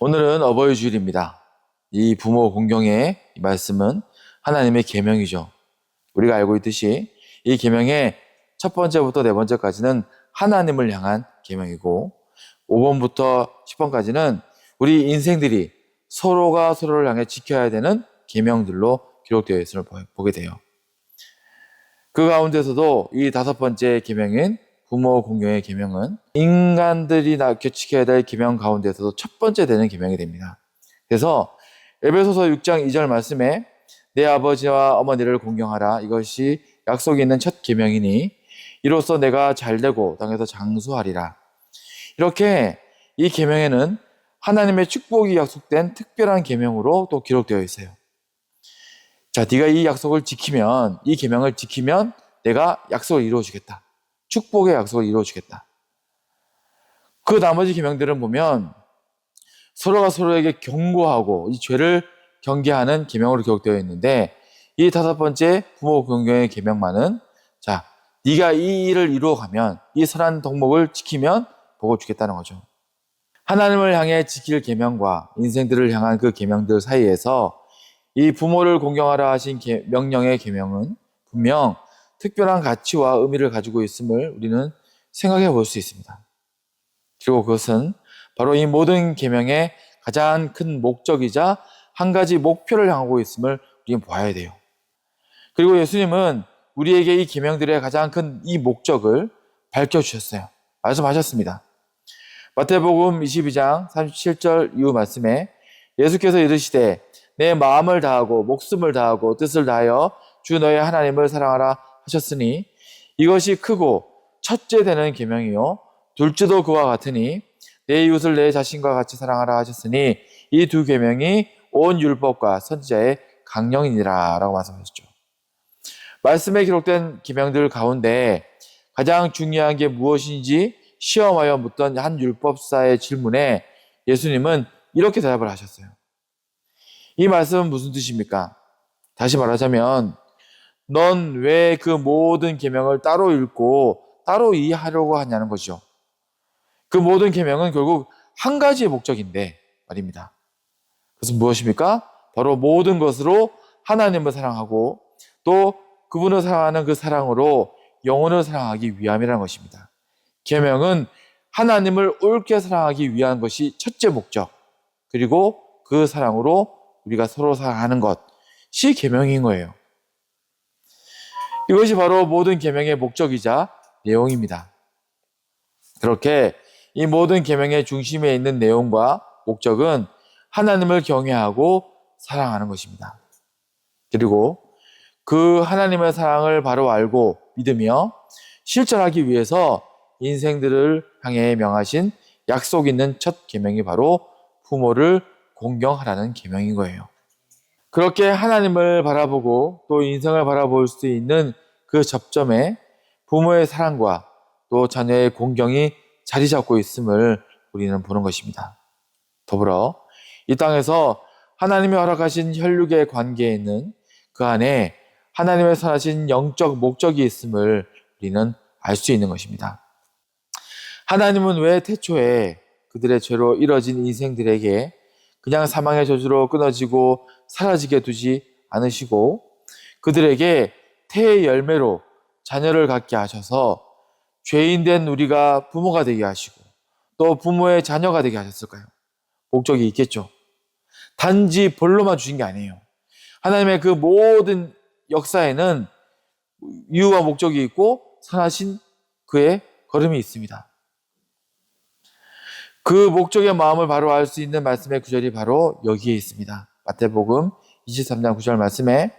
오늘은 어버이 주일입니다. 이 부모 공경의 이 말씀은 하나님의 계명이죠. 우리가 알고 있듯이 이 계명의 첫 번째부터 네 번째까지는 하나님을 향한 계명이고 5번부터 10번까지는 우리 인생들이 서로가 서로를 향해 지켜야 되는 계명들로 기록되어 있음을 보게 돼요. 그 가운데서도 이 다섯 번째 계명인 부모 공경의 계명은 인간들이 지켜야 될 계명 가운데서도 첫 번째 되는 계명이 됩니다. 그래서 에베소서 6장 2절 말씀에 내 아버지와 어머니를 공경하라. 이것이 약속이 있는 첫 계명이니 이로써 내가 잘되고 땅에서 장수하리라. 이렇게 이 계명에는 하나님의 축복이 약속된 특별한 계명으로 또 기록되어 있어요. 자, 네가 이 약속을 지키면, 이 계명을 지키면 내가 약속을 이루어주겠다. 축복의 약속을 이루어주겠다. 그 나머지 계명들은 보면 서로가 서로에게 경고하고 이 죄를 경계하는 계명으로 기록되어 있는데 이 다섯 번째 부모 공경의 계명만은 자, 네가 이 일을 이루어가면 이 선한 덕목을 지키면 복을 주겠다는 거죠. 하나님을 향해 지킬 계명과 인생들을 향한 그 계명들 사이에서 이 부모를 공경하라 하신 명령의 계명은 분명 특별한 가치와 의미를 가지고 있음을 우리는 생각해 볼 수 있습니다. 그리고 그것은 바로 이 모든 계명의 가장 큰 목적이자 한 가지 목표를 향하고 있음을 우리는 봐야 돼요. 그리고 예수님은 우리에게 이 계명들의 가장 큰 이 목적을 밝혀주셨어요. 말씀하셨습니다. 마태복음 22장 37절 이후 말씀에 예수께서 이르시되 내 마음을 다하고 목숨을 다하고 뜻을 다하여 주 너의 하나님을 사랑하라 하셨으니 이것이 크고 첫째 되는 계명이요 둘째도 그와 같으니 내 이웃을 내 자신과 같이 사랑하라 하셨으니 이 두 계명이 온 율법과 선지자의 강령이니라 라고 말씀하셨죠. 말씀에 기록된 계명들 가운데 가장 중요한 게 무엇인지 시험하여 묻던 한 율법사의 질문에 예수님은 이렇게 대답을 하셨어요. 이 말씀은 무슨 뜻입니까? 다시 말하자면 넌 왜 그 모든 계명을 따로 읽고 따로 이해하려고 하냐는 거죠. 그 모든 계명은 결국 한 가지의 목적인데 말입니다. 그것은 무엇입니까? 바로 모든 것으로 하나님을 사랑하고 또 그분을 사랑하는 그 사랑으로 영혼을 사랑하기 위함이라는 것입니다. 계명은 하나님을 옳게 사랑하기 위한 것이 첫째 목적, 그리고 그 사랑으로 우리가 서로 사랑하는 것이 계명인 거예요. 이것이 바로 모든 계명의 목적이자 내용입니다. 그렇게 이 모든 계명의 중심에 있는 내용과 목적은 하나님을 경외하고 사랑하는 것입니다. 그리고 그 하나님의 사랑을 바로 알고 믿으며 실천하기 위해서 인생들을 향해 명하신 약속 있는 첫 계명이 바로 부모를 공경하라는 계명인 거예요. 그렇게 하나님을 바라보고 또 인생을 바라볼 수 있는 그 접점에 부모의 사랑과 또 자녀의 공경이 자리 잡고 있음을 우리는 보는 것입니다. 더불어 이 땅에서 하나님이 허락하신 혈육의 관계에는 그 안에 하나님의 선하신 영적 목적이 있음을 우리는 알 수 있는 것입니다. 하나님은 왜 태초에 그들의 죄로 이뤄진 인생들에게 그냥 사망의 저주로 끊어지고 사라지게 두지 않으시고 그들에게 태의 열매로 자녀를 갖게 하셔서 죄인된 우리가 부모가 되게 하시고 또 부모의 자녀가 되게 하셨을까요? 목적이 있겠죠. 단지 벌로만 주신 게 아니에요. 하나님의 그 모든 역사에는 이유와 목적이 있고 선하신 그의 걸음이 있습니다. 그 목적의 마음을 바로 알 수 있는 말씀의 구절이 바로 여기에 있습니다. 마태복음 23장 9절 말씀에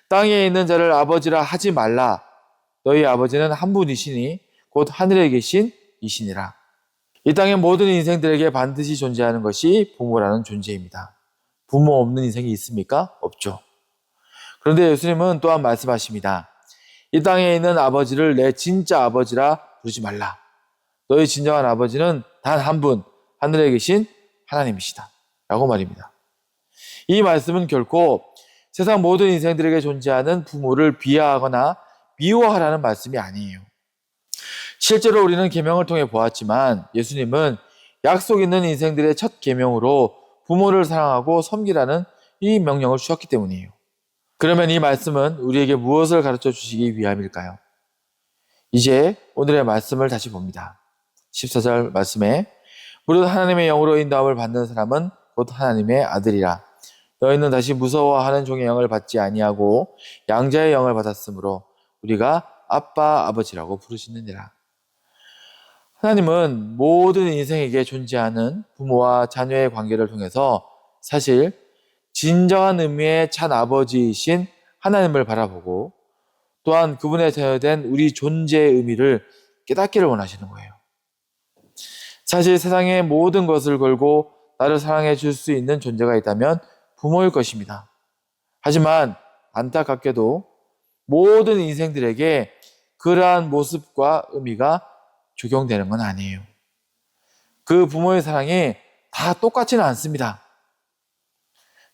땅에 있는 자를 아버지라 하지 말라. 너희 아버지는 한 분이시니 곧 하늘에 계신 이시니라. 이 땅의 모든 인생들에게 반드시 존재하는 것이 부모라는 존재입니다. 부모 없는 인생이 있습니까? 없죠. 그런데 예수님은 또한 말씀하십니다. 이 땅에 있는 아버지를 내 진짜 아버지라 부르지 말라. 너희 진정한 아버지는 단 한 분, 하늘에 계신 하나님이시다. 라고 말입니다. 이 말씀은 결코 세상 모든 인생들에게 존재하는 부모를 비하하거나 미워하라는 말씀이 아니에요. 실제로 우리는 계명을 통해 보았지만 예수님은 약속 있는 인생들의 첫 계명으로 부모를 사랑하고 섬기라는 이 명령을 주셨기 때문이에요. 그러면 이 말씀은 우리에게 무엇을 가르쳐 주시기 위함일까요? 이제 오늘의 말씀을 다시 봅니다. 14절 말씀에 무릇 하나님의 영으로 인도함을 받는 사람은 곧 하나님의 아들이라. 너희는 다시 무서워하는 종의 영을 받지 아니하고 양자의 영을 받았으므로 우리가 아빠 아버지라고 부르시느니라. 하나님은 모든 인생에게 존재하는 부모와 자녀의 관계를 통해서 사실 진정한 의미의 참 아버지이신 하나님을 바라보고 또한 그분의 자녀된 우리 존재의 의미를 깨닫기를 원하시는 거예요. 사실 세상의 모든 것을 걸고 나를 사랑해 줄 수 있는 존재가 있다면 부모일 것입니다. 하지만 안타깝게도 모든 인생들에게 그러한 모습과 의미가 적용되는 건 아니에요. 그 부모의 사랑이 다 똑같지는 않습니다.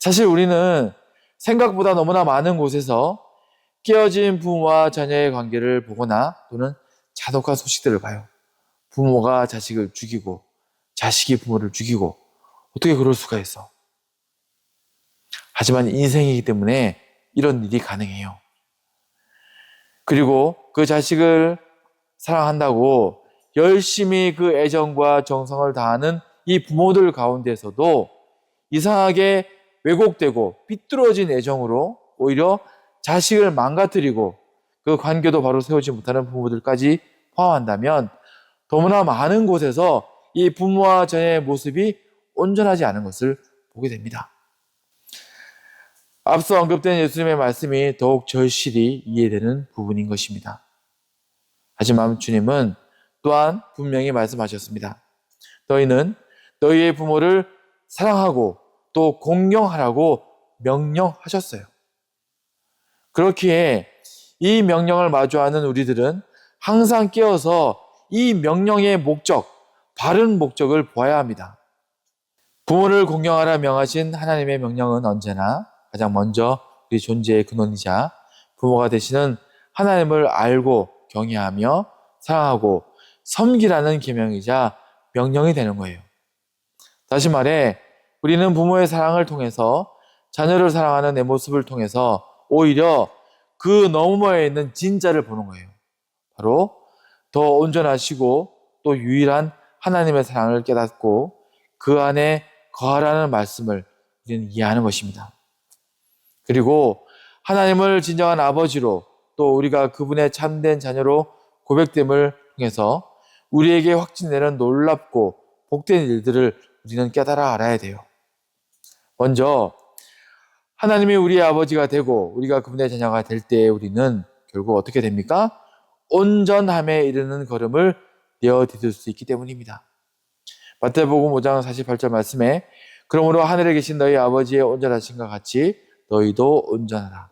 사실 우리는 생각보다 너무나 많은 곳에서 깨어진 부모와 자녀의 관계를 보거나 또는 잔혹한 소식들을 봐요. 부모가 자식을 죽이고 자식이 부모를 죽이고 어떻게 그럴 수가 있어? 하지만 인생이기 때문에 이런 일이 가능해요. 그리고 그 자식을 사랑한다고 열심히 그 애정과 정성을 다하는 이 부모들 가운데서도 이상하게 왜곡되고 삐뚤어진 애정으로 오히려 자식을 망가뜨리고 그 관계도 바로 세우지 못하는 부모들까지 포함한다면 너무나 많은 곳에서 이 부모와 자녀의 모습이 온전하지 않은 것을 보게 됩니다. 앞서 언급된 예수님의 말씀이 더욱 절실히 이해되는 부분인 것입니다. 하지만 주님은 또한 분명히 말씀하셨습니다. 너희는 너희의 부모를 사랑하고 또 공경하라고 명령하셨어요. 그렇기에 이 명령을 마주하는 우리들은 항상 깨어서 이 명령의 목적, 바른 목적을 보아야 합니다. 부모를 공경하라 명하신 하나님의 명령은 언제나 가장 먼저 우리 존재의 근원이자 부모가 되시는 하나님을 알고 경외하며 사랑하고 섬기라는 계명이자 명령이 되는 거예요. 다시 말해 우리는 부모의 사랑을 통해서 자녀를 사랑하는 내 모습을 통해서 오히려 그 너머에 있는 진짜를 보는 거예요. 바로 더 온전하시고 또 유일한 하나님의 사랑을 깨닫고 그 안에 거하라는 말씀을 우리는 이해하는 것입니다. 그리고 하나님을 진정한 아버지로 또 우리가 그분의 참된 자녀로 고백됨을 통해서 우리에게 확진되는 놀랍고 복된 일들을 우리는 깨달아 알아야 돼요. 먼저 하나님이 우리의 아버지가 되고 우리가 그분의 자녀가 될 때 우리는 결국 어떻게 됩니까? 온전함에 이르는 걸음을 내어디딜 수 있기 때문입니다. 마태복음 5장 48절 말씀에 그러므로 하늘에 계신 너희 아버지의 온전하심과 같이 너희도 온전하라.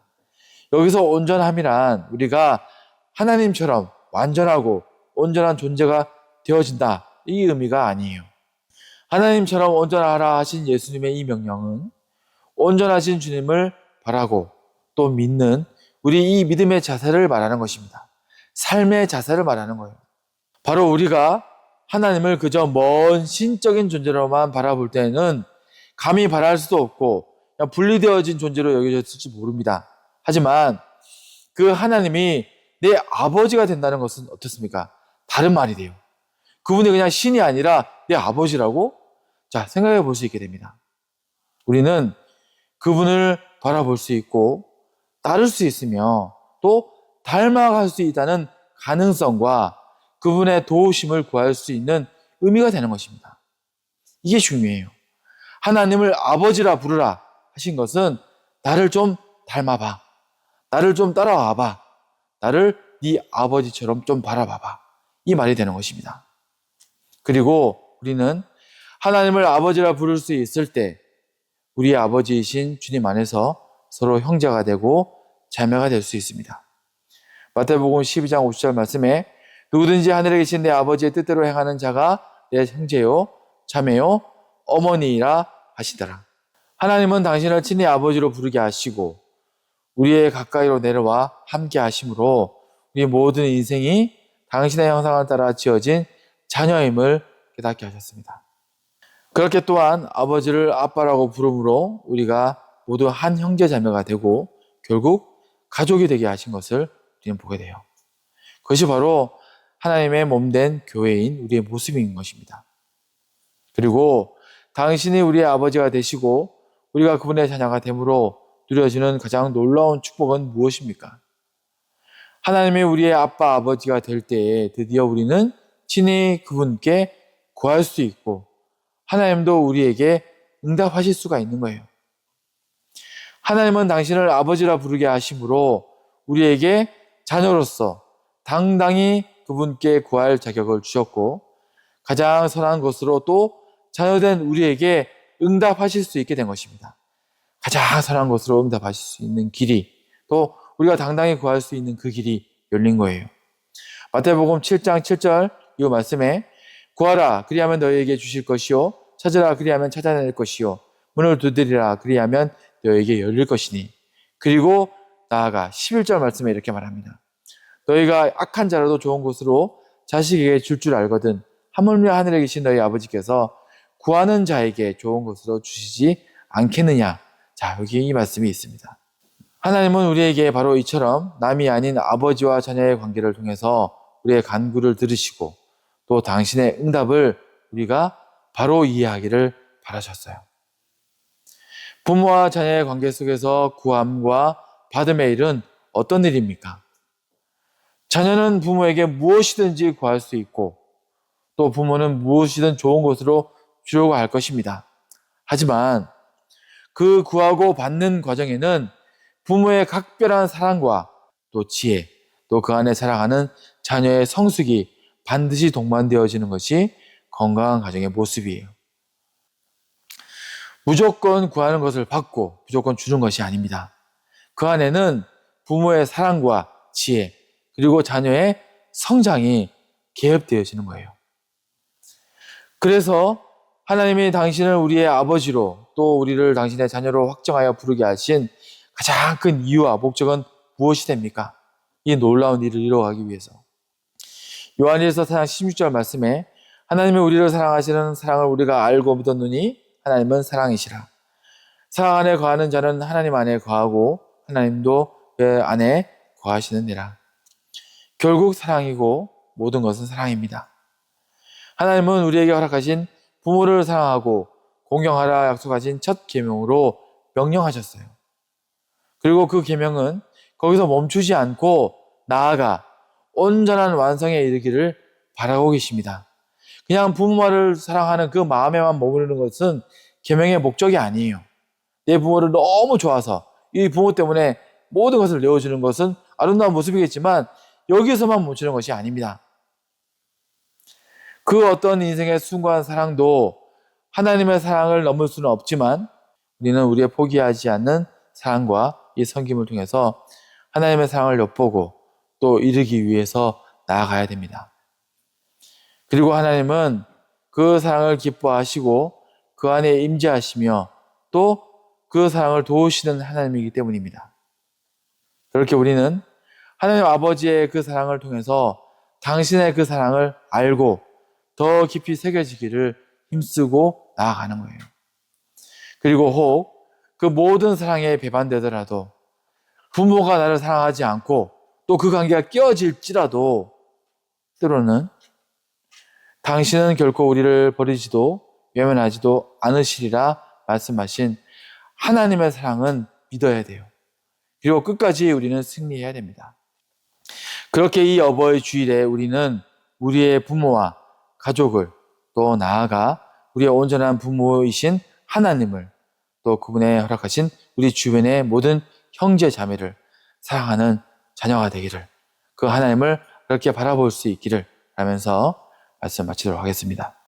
여기서 온전함이란 우리가 하나님처럼 완전하고 온전한 존재가 되어진다, 이 의미가 아니에요. 하나님처럼 온전하라 하신 예수님의 이 명령은 온전하신 주님을 바라고 또 믿는 우리 이 믿음의 자세를 말하는 것입니다. 삶의 자세를 말하는 거예요. 바로 우리가 하나님을 그저 먼 신적인 존재로만 바라볼 때는 감히 바랄 수도 없고 그냥 분리되어진 존재로 여겨졌을지 모릅니다. 하지만 그 하나님이 내 아버지가 된다는 것은 어떻습니까? 다른 말이 돼요. 그분이 그냥 신이 아니라 내 아버지라고? 자, 생각해 볼 수 있게 됩니다. 우리는 그분을 바라볼 수 있고 따를 수 있으며 또 닮아갈 수 있다는 가능성과 그분의 도우심을 구할 수 있는 의미가 되는 것입니다. 이게 중요해요. 하나님을 아버지라 부르라 하신 것은 나를 좀 닮아봐. 나를 좀 따라와봐. 나를 네 아버지처럼 좀 바라봐봐. 이 말이 되는 것입니다. 그리고 우리는 하나님을 아버지라 부를 수 있을 때 우리의 아버지이신 주님 안에서 서로 형제가 되고 자매가 될 수 있습니다. 마태복음 12장 50절 말씀에 누구든지 하늘에 계신 내 아버지의 뜻대로 행하는 자가 내 형제요 자매요 어머니이라 하시더라. 하나님은 당신을 친히 아버지로 부르게 하시고 우리의 가까이로 내려와 함께 하심으로 우리 모든 인생이 당신의 형상을 따라 지어진 자녀임을 깨닫게 하셨습니다. 그렇게 또한 아버지를 아빠라고 부름으로 우리가 모두 한 형제 자매가 되고 결국 가족이 되게 하신 것을 우리는 보게 돼요. 그것이 바로 하나님의 몸된 교회인 우리의 모습인 것입니다. 그리고 당신이 우리의 아버지가 되시고 우리가 그분의 자녀가 됨으로 누려지는 가장 놀라운 축복은 무엇입니까? 하나님이 우리의 아빠, 아버지가 될 때에 드디어 우리는 친히 그분께 구할 수 있고 하나님도 우리에게 응답하실 수가 있는 거예요. 하나님은 당신을 아버지라 부르게 하심으로 우리에게 자녀로서 당당히 그분께 구할 자격을 주셨고 가장 선한 것으로 또 자녀된 우리에게 응답하실 수 있게 된 것입니다. 가장 선한 것으로 응답하실 수 있는 길이 또 우리가 당당히 구할 수 있는 그 길이 열린 거예요. 마태복음 7장 7절 이 말씀에 구하라 그리하면 너희에게 주실 것이요 찾으라 그리하면 찾아낼 것이요 문을 두드리라 그리하면 너희에게 열릴 것이니 그리고 나아가 11절 말씀에 이렇게 말합니다. 너희가 악한 자라도 좋은 것으로 자식에게 줄 줄 알거든 하물며 하늘에 계신 너희 아버지께서 구하는 자에게 좋은 것으로 주시지 않겠느냐. 자, 여기 이 말씀이 있습니다. 하나님은 우리에게 바로 이처럼 남이 아닌 아버지와 자녀의 관계를 통해서 우리의 간구를 들으시고 또 당신의 응답을 우리가 바로 이해하기를 바라셨어요. 부모와 자녀의 관계 속에서 구함과 받음의 일은 어떤 일입니까? 자녀는 부모에게 무엇이든지 구할 수 있고 또 부모는 무엇이든 좋은 것으로 주려고 할 것입니다. 하지만 그 구하고 받는 과정에는 부모의 각별한 사랑과 또 지혜, 또 그 안에 살아가는 자녀의 성숙이 반드시 동반되어지는 것이 건강한 가정의 모습이에요. 무조건 구하는 것을 받고 무조건 주는 것이 아닙니다. 그 안에는 부모의 사랑과 지혜, 그리고 자녀의 성장이 개입되어지는 거예요. 그래서 하나님이 당신을 우리의 아버지로 또 우리를 당신의 자녀로 확정하여 부르게 하신 가장 큰 이유와 목적은 무엇이 됩니까? 이 놀라운 일을 이루어가기 위해서. 요한일서 4장 16절 말씀에 하나님이 우리를 사랑하시는 사랑을 우리가 알고 믿었느니 하나님은 사랑이시라. 사랑 안에 거하는 자는 하나님 안에 거하고 하나님도 그 안에 거하시느니라. 결국 사랑이고 모든 것은 사랑입니다. 하나님은 우리에게 허락하신 부모를 사랑하고 공경하라 약속하신 첫 계명으로 명령하셨어요. 그리고 그 계명은 거기서 멈추지 않고 나아가 온전한 완성에 이르기를 바라고 계십니다. 그냥 부모를 사랑하는 그 마음에만 머무르는 것은 계명의 목적이 아니에요. 내 부모를 너무 좋아서 이 부모 때문에 모든 것을 내어주는 것은 아름다운 모습이겠지만 여기서만 멈추는 것이 아닙니다. 그 어떤 인생의 숭고한 사랑도 하나님의 사랑을 넘을 수는 없지만 우리는 우리의 포기하지 않는 사랑과 이 섬김을 통해서 하나님의 사랑을 엿보고 또 이루기 위해서 나아가야 됩니다. 그리고 하나님은 그 사랑을 기뻐하시고 그 안에 임재하시며 또 그 사랑을 도우시는 하나님이기 때문입니다. 그렇게 우리는 하나님 아버지의 그 사랑을 통해서 당신의 그 사랑을 알고 더 깊이 새겨지기를 힘쓰고 나아가는 거예요. 그리고 혹 그 모든 사랑에 배반되더라도 부모가 나를 사랑하지 않고 또 그 관계가 깨어질지라도 때로는 당신은 결코 우리를 버리지도 외면하지도 않으시리라 말씀하신 하나님의 사랑은 믿어야 돼요. 그리고 끝까지 우리는 승리해야 됩니다. 그렇게 이 어버이 주일에 우리는 우리의 부모와 가족을 또 나아가 우리의 온전한 부모이신 하나님을 또 그분의 허락하신 우리 주변의 모든 형제 자매를 사랑하는 자녀가 되기를 그 하나님을 그렇게 바라볼 수 있기를 하면서 말씀 마치도록 하겠습니다.